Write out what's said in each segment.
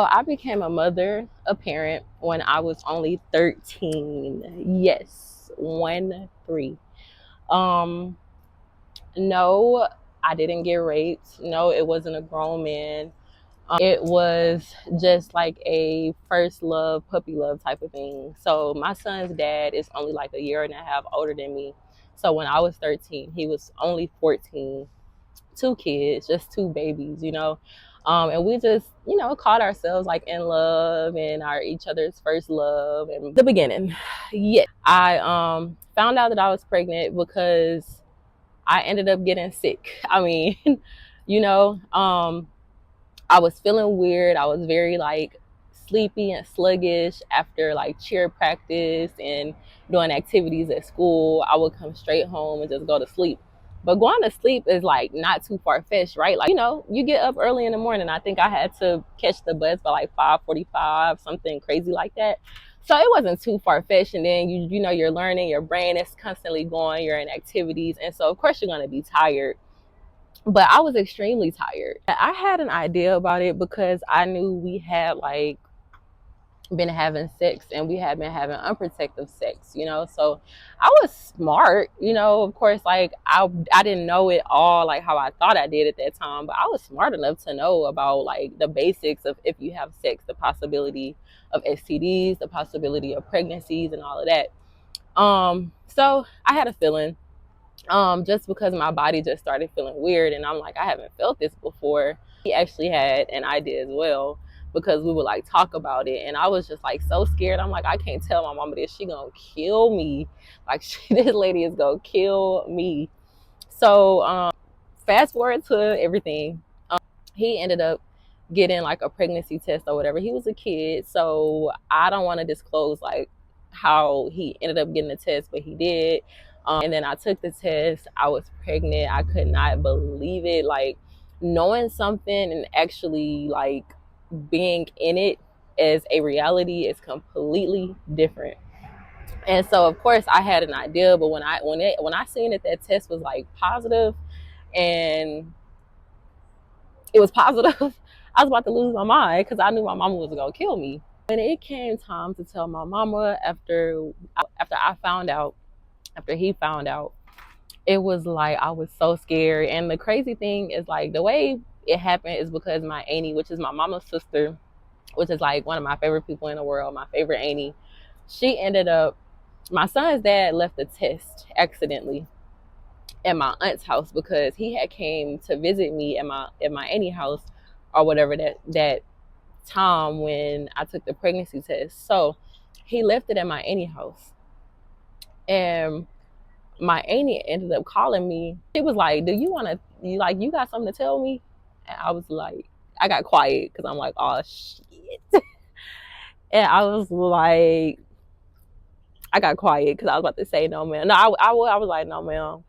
So I became a mother, a parent, when I was only 13. Yes, 1 3. Um, no, I didn't get raped. No, it wasn't a grown man. It was just like a first love, puppy love type of thing. So my son's dad is only like a year and a half older than me. So when I was 13, he was only 14. Two kids, just two babies. And we just, caught ourselves like in love and our each other's first love and the beginning. Yes. I found out that I was pregnant because I ended up getting sick. I mean, you know, um, I was feeling weird. I was very like sleepy and sluggish after like cheer practice and doing activities at school. I would come straight home and just go to sleep. But going to sleep is like not too far fetched, right? Like, you get up early in the morning. I think I had to catch the bus by like 5:45, something crazy like that. So it wasn't too far fetched. And then you're learning, your brain is constantly going, you're in activities. And so of course you're gonna be tired, but I was extremely tired. I had an idea about it because I knew we had like been having sex and we had been having unprotected sex. So I was smart, of course, like I didn't know it all like how I thought I did at that time, but I was smart enough to know about like the basics of if you have sex, the possibility of STDs, the possibility of pregnancies and all of that. So I had a feeling, just because my body just started feeling weird and I'm like, I haven't felt this before. He actually had an idea as well because we would like talk about it and I was just like so scared. I'm like, I can't tell my mama this, she gonna kill me. Like this lady is gonna kill me. So fast forward to everything. He ended up getting like a pregnancy test or whatever. He was a kid, so I don't want to disclose like how he ended up getting the test, but he did. And then I took the test. I was pregnant. I could not believe it. Like knowing something and actually like being in it as a reality is completely different. And so of course I had an idea, but when I seen that test was like positive and it was positive, I was about to lose my mind because I knew my mama was gonna kill me. When it came time to tell my mama after I found out, after he found out, it was like I was so scared. And the crazy thing is like the way it happened is because my auntie, which is my mama's sister, which is like one of my favorite people in the world, my favorite auntie, she ended up, my son's dad left the test accidentally at my aunt's house because he had came to visit me at my auntie house or whatever that time when I took the pregnancy test. So he left it at my auntie house, and my auntie ended up calling me. She was like, "Do you want to? You got something to tell me?" And I was like, I got quiet because I'm like, "Oh shit," and I was like, I got quiet because I was about to say no, man. No, I was like, no, ma'am.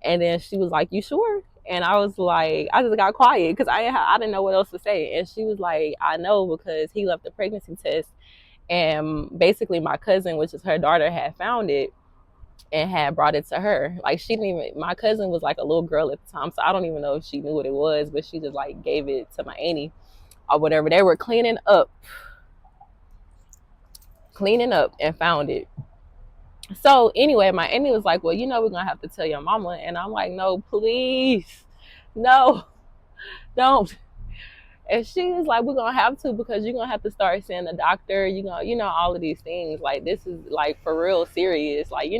And then she was like, "You sure?" And I was like, I just got quiet because I didn't know what else to say. And she was like, "I know because he left the pregnancy test, and basically my cousin, which is her daughter, had found it and had brought it to her. Like she didn't even. My cousin was like a little girl at the time, so I don't even know if she knew what it was, but she just like gave it to my auntie or whatever. They were cleaning up, and found it. So anyway, my auntie was like, "Well, we're gonna have to tell your mama," and I'm like, "No, please, no, don't." And she was like, "We're gonna have to because you're gonna have to start seeing the doctor. All of these things. Like this is like for real serious, like."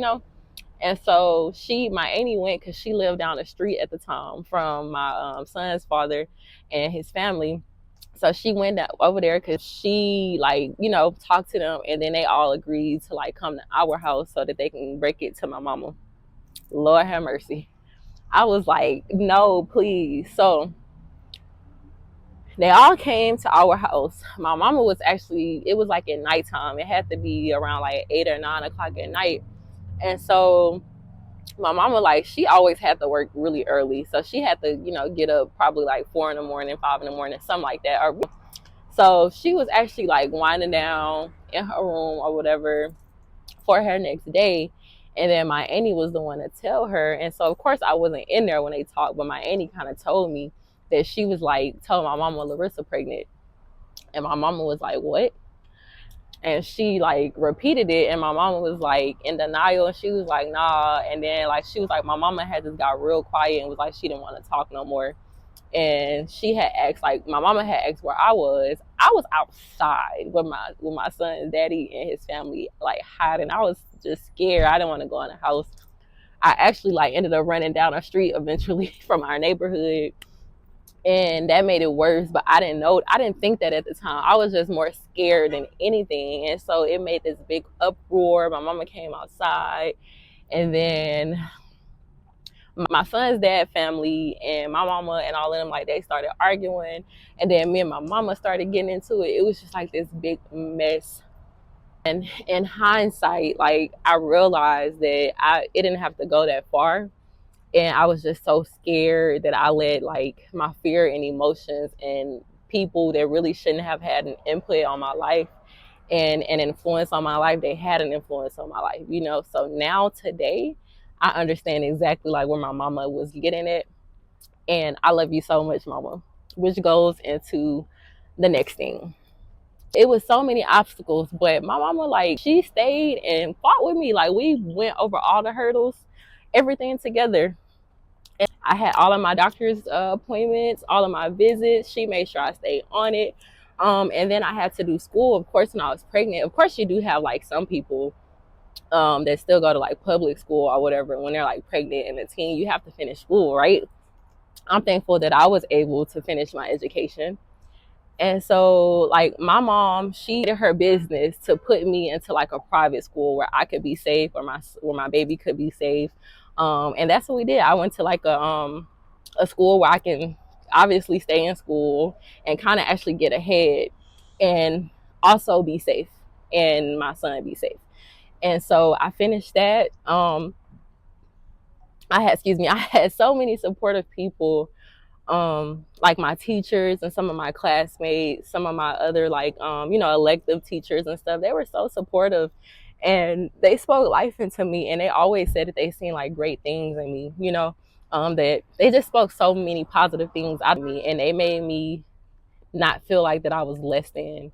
And so my auntie went because she lived down the street at the time from my son's father and his family. So she went over there because she like talked to them, and then they all agreed to like come to our house so that they can break it to my mama. Lord have mercy. I was like, no, please. So they all came to our house. My mama was actually, it was like at nighttime. It had to be around like 8 or 9 o'clock at night. And so my mama, like, she always had to work really early. So she had to, get up probably like 4 in the morning, 5 in the morning, something like that. So she was actually like winding down in her room or whatever for her next day. And then my auntie was the one to tell her. And so, of course, I wasn't in there when they talked, but my auntie kind of told me that she was like telling my mama Larisa pregnant. And my mama was like, what? And she like repeated it, and my mama was like in denial, and she was like, nah. And then like she was like, my mama had just got real quiet and was like, she didn't want to talk no more. And she had asked, like my mama had asked where I was. I was outside with my son's daddy and his family, like hiding. I was just scared. I didn't want to go in the house. I actually like ended up running down a street eventually from our neighborhood, and that made it worse. But I didn't know, I didn't think that at the time. I was just more scared than anything. And so it made this big uproar. My mama came outside, and then my son's dad family and my mama and all of them, like they started arguing, and then me and my mama started getting into it. It was just like this big mess. And in hindsight, like I realized that it didn't have to go that far, and I was just so scared that I let like my fear and emotions and people that really shouldn't have had an input on my life and an influence on my life, they had an influence on my life, you know. So now today I understand exactly like where my mama was getting it, and I love you so much, mama, which goes into the next thing. It was so many obstacles, but my mama, like, she stayed and fought with me. Like, we went over all the hurdles, everything together. I had all of my doctor's appointments, all of my visits. She made sure I stayed on it. And then I had to do school, of course, when I was pregnant. Of course, you do have like some people that still go to like public school or whatever. When they're like pregnant and a teen, you have to finish school, right? I'm thankful that I was able to finish my education. And so like my mom, she did her business to put me into like a private school where I could be safe, or where my baby could be safe. And that's what we did. I went to like a school where I can obviously stay in school and kind of actually get ahead and also be safe, and my son be safe. And so I finished that. I had so many supportive people, like my teachers and some of my classmates, some of my other like elective teachers and stuff. They were so supportive, and they spoke life into me, and they always said that they seen like great things in me, that they just spoke so many positive things out of me, and they made me not feel like that I was less than,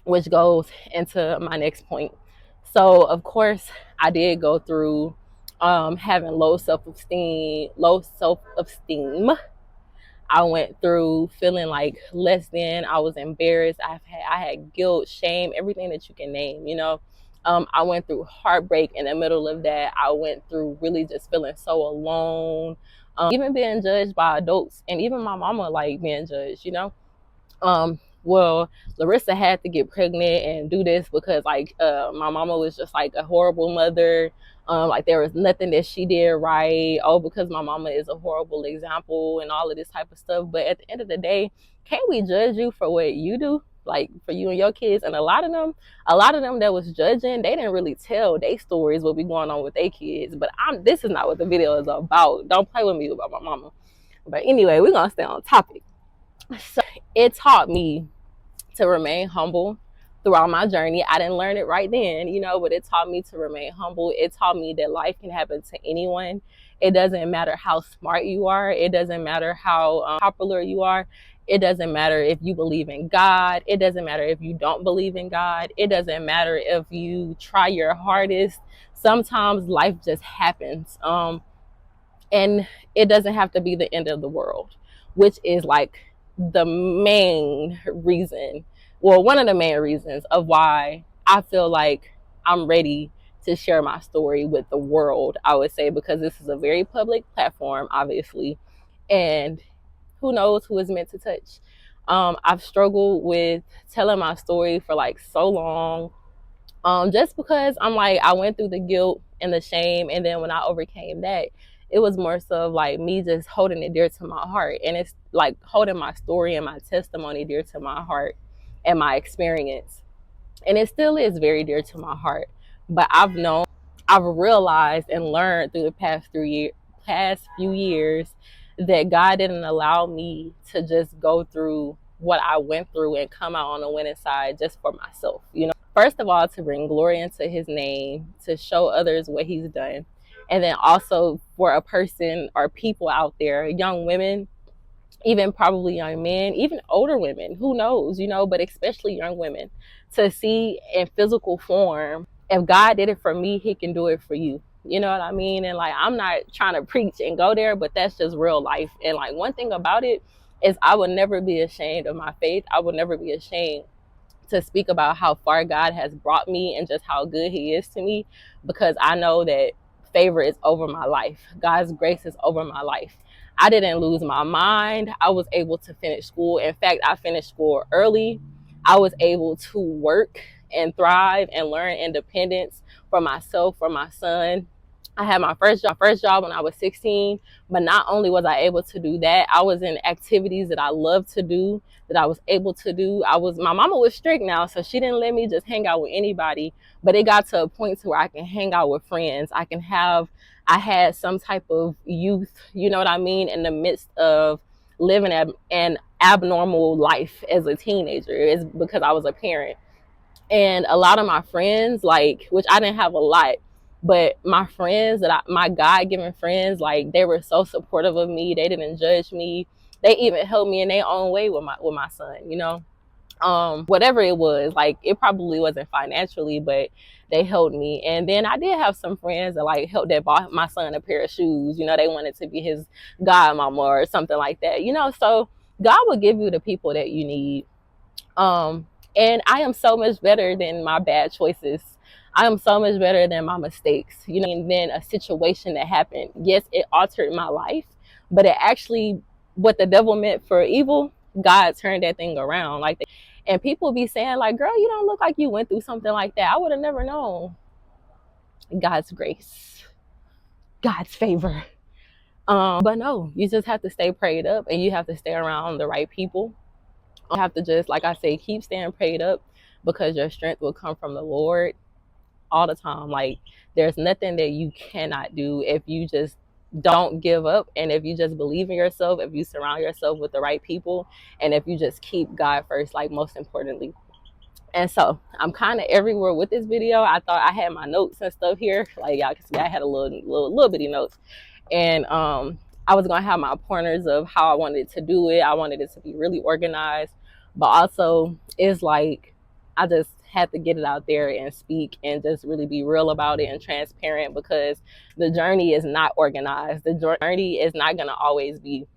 which goes into my next point. So of course I did go through having low self-esteem. I went through feeling like less than. I was embarrassed. I had guilt, shame, everything that you can name, I went through heartbreak in the middle of that. I went through really just feeling so alone, even being judged by adults, and even my mama like being judged. Well, Larisa had to get pregnant and do this because like my mama was just like a horrible mother. Like there was nothing that she did right. Oh, because my mama is a horrible example and all of this type of stuff. But at the end of the day, can't we judge you for what you do? Like for you and your kids? And a lot of them that was judging, they didn't really tell their stories, what be going on with their kids. But this is not what the video is about. Don't play with me about my mama. But anyway, we're gonna stay on topic. So it taught me to remain humble throughout my journey. I didn't learn it right then, but it taught me to remain humble. It taught me that life can happen to anyone. It doesn't matter how smart you are. It doesn't matter how popular you are. It doesn't matter if you believe in God. It doesn't matter if you don't believe in God. It doesn't matter if you try your hardest. Sometimes life just happens. And it doesn't have to be the end of the world, which is like the main reason, well, one of the main reasons of why I feel like I'm ready to share my story with the world, I would say, because this is a very public platform, obviously, and who knows who is meant to touch. I've struggled with telling my story for like so long, just because I'm like, I went through the guilt and the shame, and then when I overcame that, it was more so like me just holding it dear to my heart, and it's like holding my story and my testimony dear to my heart and my experience, and it still is very dear to my heart. But I've realized and learned through the past few years that God didn't allow me to just go through what I went through and come out on the winning side just for myself, First of all, to bring glory into his name, to show others what he's done. And then also for a person or people out there, young women, even probably young men, even older women, who knows, but especially young women, to see in physical form, if God did it for me, he can do it for you. You know what I mean? And like, I'm not trying to preach and go there, but that's just real life. And like, one thing about it is I would never be ashamed of my faith. I would never be ashamed to speak about how far God has brought me and just how good he is to me, because I know that favor is over my life. God's grace is over my life. I didn't lose my mind. I was able to finish school. In fact, I finished school early. I was able to work and thrive and learn independence for myself, for my son. I had my first job when I was 16, but not only was I able to do that, I was in activities that I love to do, that I was able to do. My mama was strict now, so she didn't let me just hang out with anybody, but it got to a point to where I can hang out with friends. I had some type of youth, you know what I mean, in the midst of living an abnormal life as a teenager. Is because I was a parent. And a lot of my friends, like, which I didn't have a lot, but my friends my God-given friends, like, they were so supportive of me. They didn't judge me. They even helped me in their own way with my son, whatever it was. Like, it probably wasn't financially, but they helped me. And then I did have some friends that like helped, that bought my son a pair of shoes. They wanted to be his godmama or something like that. So God will give you the people that you need. And I am so much better than my bad choices. I am so much better than my mistakes. And then a situation that happened, yes, it altered my life, but it actually, what the devil meant for evil, God turned that thing around. Like, and people be saying like, girl, you don't look like you went through something like that. I would have never known. God's grace, God's favor. But no, you just have to stay prayed up, and you have to stay around the right people. You have to just, like I say, keep staying prayed up, because your strength will come from the Lord all the time. Like, there's nothing that you cannot do if you just don't give up, and if you just believe in yourself, if you surround yourself with the right people, and if you just keep God first, like, most importantly. And so I'm kind of everywhere with this video. I thought I had my notes and stuff here. Like, y'all can see I had a little bitty notes. And I was gonna have my pointers of how I wanted to do it. I wanted it to be really organized, but also it's like I just had to get it out there and speak and just really be real about it and transparent, because the journey is not organized. The journey is not gonna always be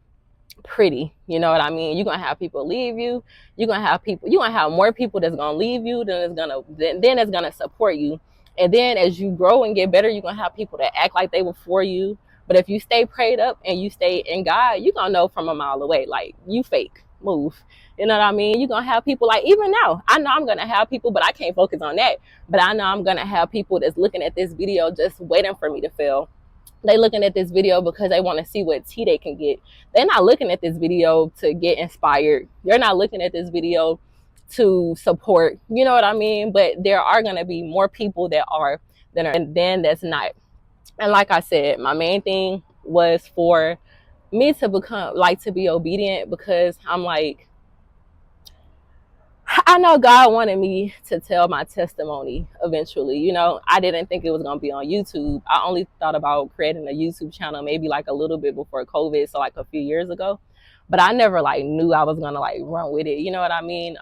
pretty. You know what I mean? You're gonna have people leave you. You're gonna have more people that's gonna leave you than it's gonna support you. And then as you grow and get better, you're gonna have people that act like they were for you. But if you stay prayed up and you stay in God, you're gonna know from a mile away, like, you fake, move. You know what I mean? You're gonna have people, like, even now, I know I'm gonna have people, but I can't focus on that. But I know I'm gonna have people that's looking at this video just waiting for me to fail. They looking at this video because they want to see what tea they can get. They're not looking at this video to get inspired. They're not looking at this video to support. You know what I mean? But there are going to be more people that are than are, and then that's not. And like I said, my main thing was for me to to be obedient, because I'm like, I know God wanted me to tell my testimony eventually. I didn't think it was going to be on YouTube. I only thought about creating a YouTube channel maybe like a little bit before COVID, so like a few years ago. But I never like knew I was going to like run with it. You know what I mean?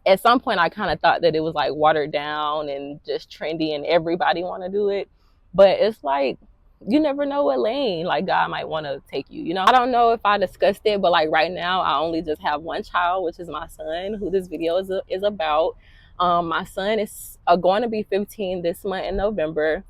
At some point I kind of thought that it was like watered down and just trendy and everybody want to do it. But it's like, you never know what lane like God might want to take you. I don't know if I discussed it, but like right now I only just have one child, which is my son, who this video is about. My son is going to be 15 this month in November.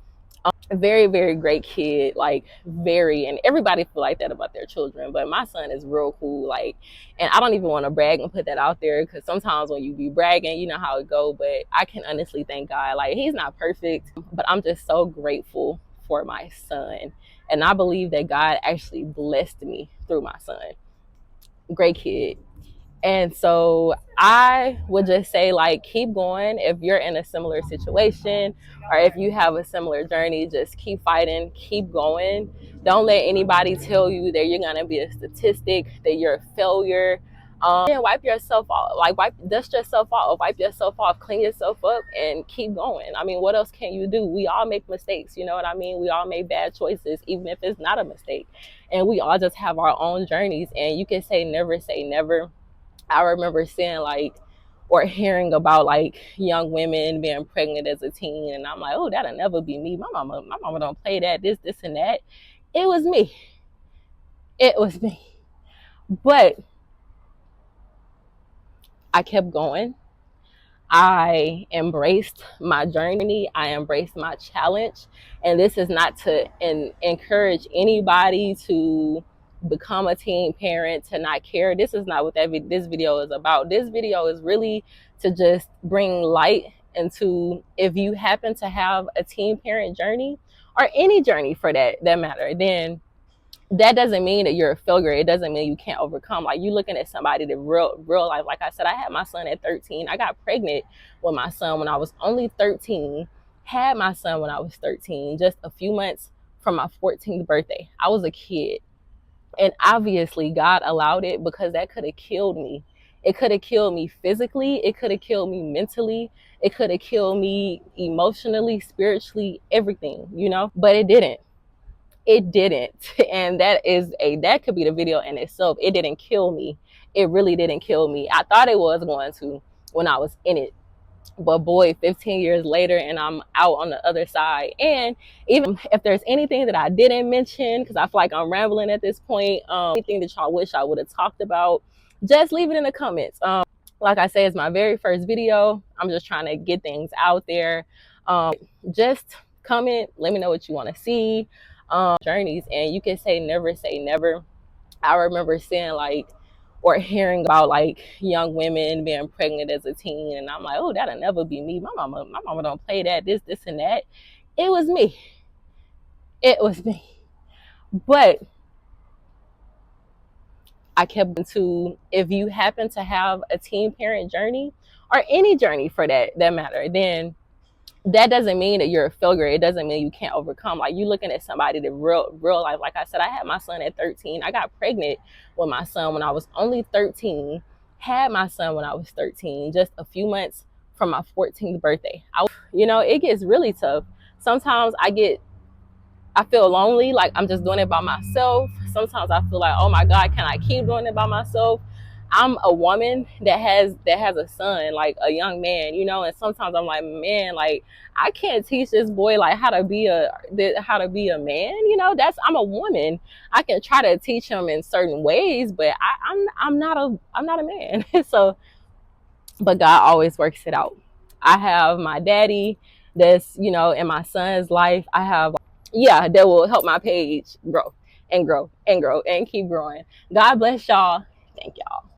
Very, very great kid, like, very, and everybody feel like that about their children, but my son is real cool. Like, and I don't even want to brag and put that out there, because sometimes when you be bragging, you know how it go. But I can honestly thank God. Like, he's not perfect, but I'm just so grateful for my son, and I believe that God actually blessed me through my son. Great kid. And so I would just say, like, keep going. If you're in a similar situation, or if you have a similar journey, just keep fighting, keep going. Don't let anybody tell you that you're going to be a statistic, that you're a failure. Then wipe yourself off, like dust yourself off, wipe yourself off, clean yourself up, and keep going. I mean, what else can you do? We all make mistakes, you know what I mean? We all make bad choices, even if it's not a mistake. And we all just have our own journeys. And you can say never. I remember seeing like or hearing about like young women being pregnant as a teen, and I'm like, oh, that'll never be me. My mama don't play that, this and that. It was me. It was me. But I kept going. I embraced my journey. I embraced my challenge. And this is not to encourage anybody to become a teen parent, to not care. This is not what this video is about. This video is really to just bring light into, if you happen to have a teen parent journey, or any journey for that matter, then that doesn't mean that you're a failure. It doesn't mean you can't overcome. Like, you looking at somebody that real life. Like I said, I had my son at 13. I got pregnant with my son when I was only 13. Had my son when I was 13, just a few months from my 14th birthday. I was a kid. And obviously God allowed it, because that could have killed me. It could have killed me physically. It could have killed me mentally. It could have killed me emotionally, spiritually, everything, you know, but it didn't. It didn't. And that could be the video in itself. It didn't kill me. It really didn't kill me. I thought it was going to when I was in it, but boy, 15 years later and I'm out on the other side. And even if there's anything that I didn't mention, because I feel like I'm rambling at this point, anything that y'all wish I would have talked about, just leave it in the comments. Like I said, it's my very first video. I'm just trying to get things out there. Just comment, let me know what you want to see. Journeys. And you can say never. I remember seeing like or hearing about like young women being pregnant as a teen, and I'm like, oh, that'll never be me. My mama don't play that, this and that. It was me. It was me. But I kept into, if you happen to have a teen parent journey, or any journey for that matter, then that doesn't mean that you're a failure. It doesn't mean you can't overcome. Like, you looking at somebody that real life. Like I said, I had my son at 13. I got pregnant with my son when I was only 13. Had my son when I was 13, just a few months from my 14th birthday. You know, it gets really tough. Sometimes I feel lonely, like I'm just doing it by myself. Sometimes I feel like, oh my God, can I keep doing it by myself? I'm a woman that has a son, like a young man, you know, and sometimes I'm like, man, like I can't teach this boy like how to be a man, you know. I'm a woman. I can try to teach him in certain ways, but I'm not a man. So, but God always works it out. I have my daddy that's, you know, in my son's life. I have, yeah, that will help my page grow and grow and grow and keep growing. God bless y'all. Thank y'all.